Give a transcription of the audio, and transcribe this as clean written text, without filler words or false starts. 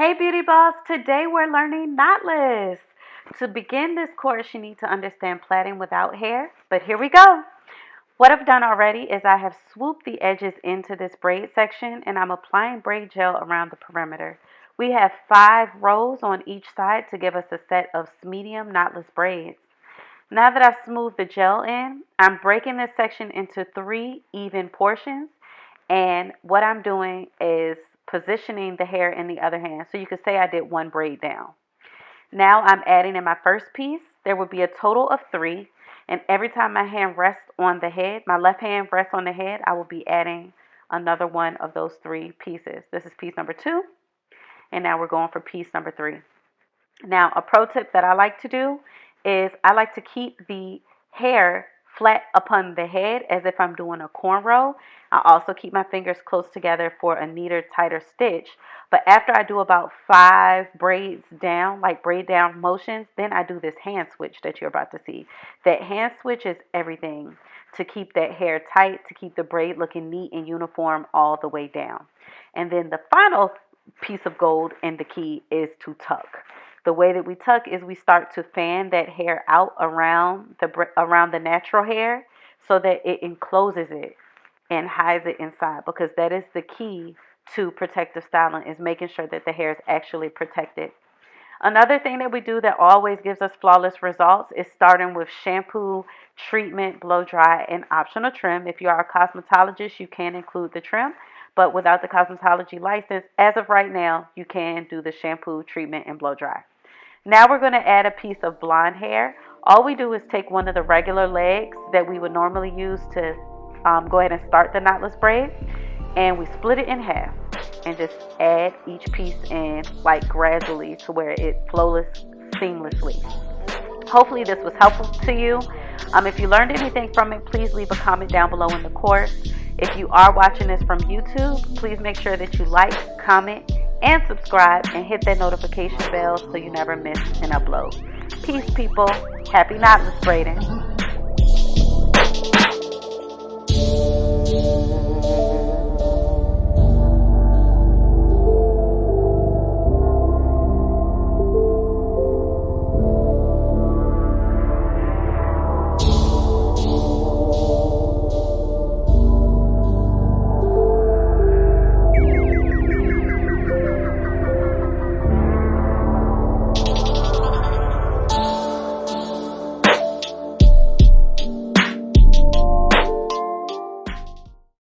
Hey Beauty Boss, today we're learning knotless. To begin this course, you need to understand plaiting without hair, but here we go. What I've done already is I have swooped the edges into this braid section and I'm applying braid gel around the perimeter. We have 5 rows on each side to give us a set of medium knotless braids. Now that I've smoothed the gel in, I'm breaking this section into 3 even portions, and what I'm doing is positioning the hair in the other hand. So you could say I did 1 braid down. Now I'm adding in my first piece. There will be a total of 3, and every time my hand rests on the head, my left hand rests on the head, I will be adding another one of those 3 pieces. This is piece number 2, and now we're going for piece number 3. Now, a pro tip that I like to do is I like to keep the hair flat upon the head as if I'm doing a cornrow. I also keep my fingers close together for a neater, tighter stitch. But after I do about 5 braids down, like braid down motions, then I do this hand switch that you're about to see. That hand switch is everything to keep that hair tight, to keep the braid looking neat and uniform all the way down. And then the final piece of gold and the key is to tuck. The way that we tuck is we start to fan that hair out around the natural hair so that it encloses it and hides it inside, because that is the key to protective styling, is making sure that the hair is actually protected. Another thing that we do that always gives us flawless results is starting with shampoo, treatment, blow dry, and optional trim. If you are a cosmetologist, you can include the trim, but without the cosmetology license, as of right now, you can do the shampoo, treatment, and blow dry. Now we're going to add a piece of blonde hair. All we do is take one of the regular legs that we would normally use to go ahead and start the knotless braid, and we split it in half and just add each piece in like gradually to where it flows seamlessly. Hopefully this was helpful to you. If you learned anything from it, please leave a comment down below in the course. If you are watching this from YouTube, please make sure that you like, comment, and subscribe, and hit that notification bell so you never miss an upload. Peace, people. Happy knotless braiding.